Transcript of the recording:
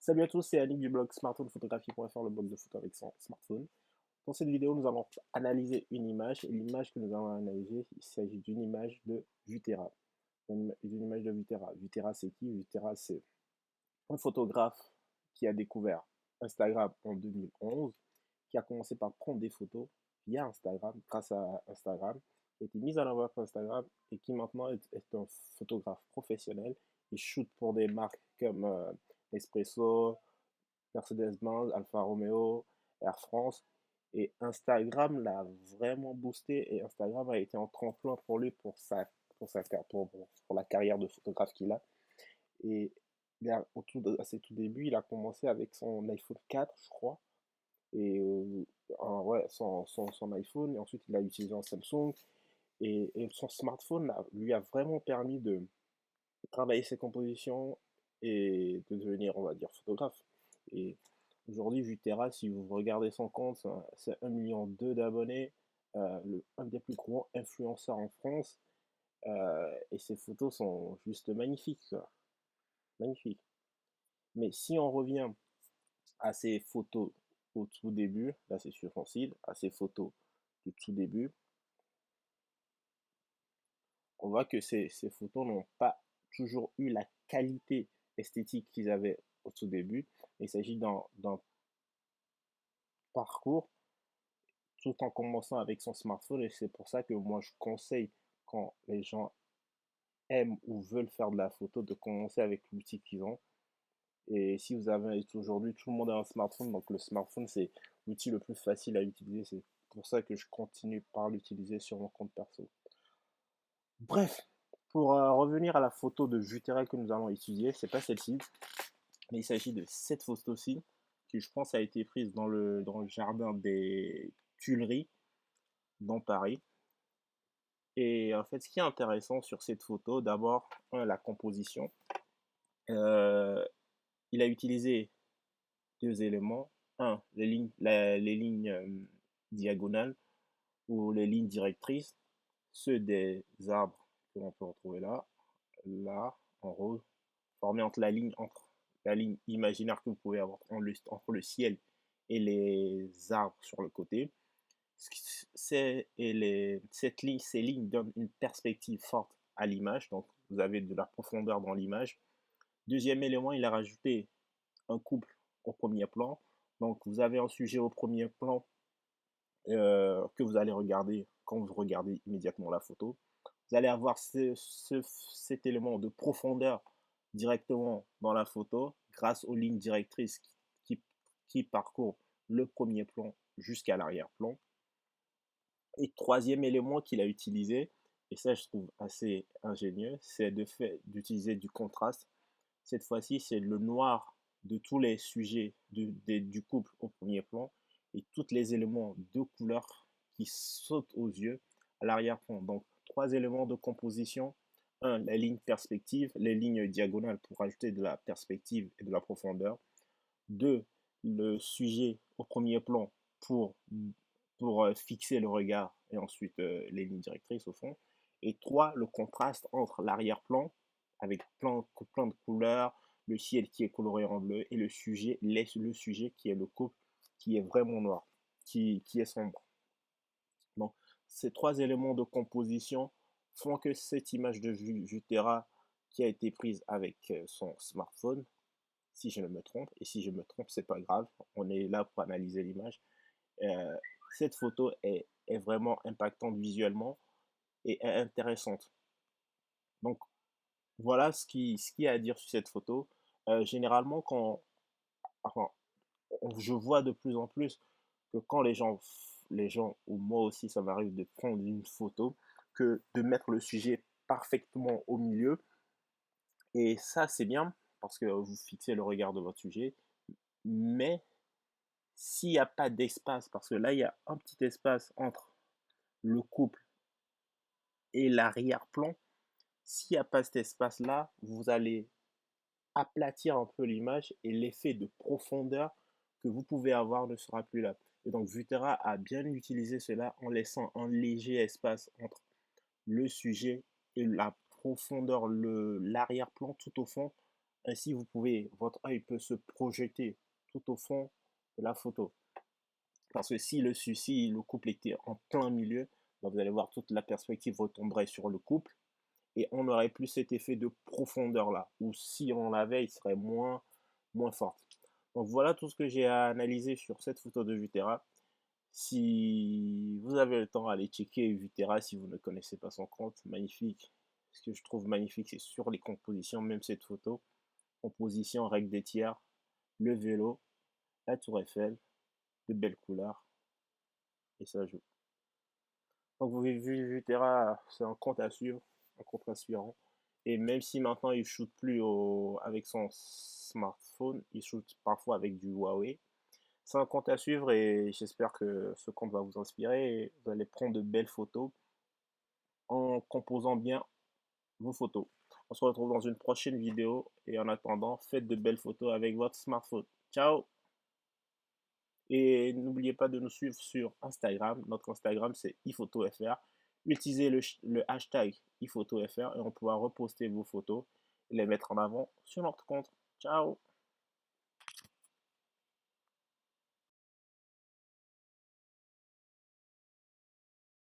Salut à tous, c'est Annick du blog smartphonephotographie.fr, le blog de photo avec son smartphone. Dans cette vidéo, nous allons analyser une image et l'image que nous allons analyser, il s'agit d'une image de Vutera. D'une image de Vutera. Vutera, c'est qui? Vutera, c'est un photographe qui a découvert Instagram en 2011, qui a commencé par prendre des photos via Instagram, grâce à Instagram, qui a été mise en avant par Instagram et qui maintenant est un photographe professionnel. Il shoot pour des marques comme Espresso, Mercedes-Benz, Alfa Romeo, Air France. Et Instagram l'a vraiment boosté et Instagram a été un tremplin pour lui pour la carrière de photographe qu'il a. Et à ses tout débuts, il a commencé avec son iPhone 4, je crois. Et ouais, son iPhone. Et ensuite, il a utilisé un Samsung. Et son smartphone lui a vraiment permis de travailler ses compositions et de devenir, on va dire, photographe. Et aujourd'hui, Vutera, si vous regardez son compte, c'est 1,2 million d'abonnés, un des plus gros influenceurs en France. Et ses photos sont juste magnifiques, quoi. Magnifiques. Mais si on revient à ses photos au tout début, là c'est sur son site, à ses photos du tout début, on voit que ces photos n'ont pas toujours eu la qualité esthétique qu'ils avaient au tout début. Il s'agit d'un parcours tout en commençant avec son smartphone et c'est pour ça que moi je conseille quand les gens aiment ou veulent faire de la photo de commencer avec l'outil qu'ils ont. Et si vous avez aujourd'hui, tout le monde a un smartphone, donc le smartphone c'est l'outil le plus facile à utiliser. C'est pour ça que je continue par l'utiliser sur mon compte perso. Bref, pour revenir à la photo de Vutera que nous allons étudier, c'est pas celle-ci, mais il s'agit de cette photo-ci, qui je pense a été prise dans le jardin des Tuileries, dans Paris. Et en fait, ce qui est intéressant sur cette photo, d'abord, la composition. Euh, il a utilisé deux éléments. Un, les lignes diagonales ou les lignes directrices, ceux des arbres que l'on peut retrouver là, en rose, formés entre la ligne imaginaire que vous pouvez avoir entre le ciel et les arbres sur le côté. Ces lignes donnent une perspective forte à l'image, donc vous avez de la profondeur dans l'image. Deuxième élément, il a rajouté un couple au premier plan. Donc vous avez un sujet au premier plan que vous allez regarder quand vous regardez immédiatement la photo. Vous allez avoir cet élément de profondeur directement dans la photo grâce aux lignes directrices qui, qui parcourent le premier plan jusqu'à l'arrière-plan. Et troisième élément qu'il a utilisé, et ça je trouve assez ingénieux, c'est d'utiliser du contraste. Cette fois-ci, c'est le noir de tous les sujets du couple au premier plan et tous les éléments de couleur qui sautent aux yeux à l'arrière-plan. Donc, trois éléments de composition. Un, les lignes perspectives, les lignes diagonales pour ajouter de la perspective et de la profondeur. Deux, le sujet au premier plan pour, pour fixer le regard et ensuite les lignes directrices au fond. Et trois, le contraste entre l'arrière-plan avec plein de couleurs, le ciel qui est coloré en bleu et le sujet qui est le couple qui est vraiment noir, qui est sombre. Donc, ces trois éléments de composition font que cette image de Vutera qui a été prise avec son smartphone, si je ne me trompe, et si je me trompe, c'est pas grave, on est là pour analyser l'image. Euh, cette photo est vraiment impactante visuellement et est intéressante. Donc voilà ce qui est à dire sur cette photo. Généralement, enfin, je vois de plus en plus que quand les gens ou moi aussi, ça m'arrive de prendre une photo, que de mettre le sujet parfaitement au milieu. Et ça, c'est bien parce que vous fixez le regard de votre sujet. Mais s'il n'y a pas d'espace, parce que là, il y a un petit espace entre le couple et l'arrière-plan, s'il n'y a pas cet espace-là, vous allez aplatir un peu l'image et l'effet de profondeur que vous pouvez avoir ne sera plus là. Et donc Vutera a bien utilisé cela en laissant un léger espace entre le sujet et la profondeur, l'arrière-plan tout au fond, Ainsi, votre œil peut se projeter tout au fond de la photo. Parce que si le couple était en plein milieu, ben, vous allez voir toute la perspective retomberait sur le couple et on n'aurait plus cet effet de profondeur là. Ou si on l'avait, il serait moins fort. Donc voilà tout ce que j'ai à analyser sur cette photo de Vutera. Si vous avez le temps, allez checker Vutera si vous ne connaissez pas son compte. Magnifique. Ce que je trouve magnifique, c'est sur les compositions, même cette photo. Composition, règle des tiers, le vélo, la tour Eiffel, de belles couleurs, et ça joue. Donc vous avez vu, Vutera, c'est un compte à suivre, un compte inspirant. Et même si maintenant il shoot plus avec son smartphone, il shoot parfois avec du Huawei. C'est un compte à suivre et j'espère que ce compte va vous inspirer et vous allez prendre de belles photos en composant bien vos photos. On se retrouve dans une prochaine vidéo et en attendant, faites de belles photos avec votre smartphone. Ciao! Et n'oubliez pas de nous suivre sur Instagram. Notre Instagram, c'est iPhotoFR. Utilisez le hashtag iPhotoFR et on pourra reposter vos photos et les mettre en avant sur notre compte. Ciao!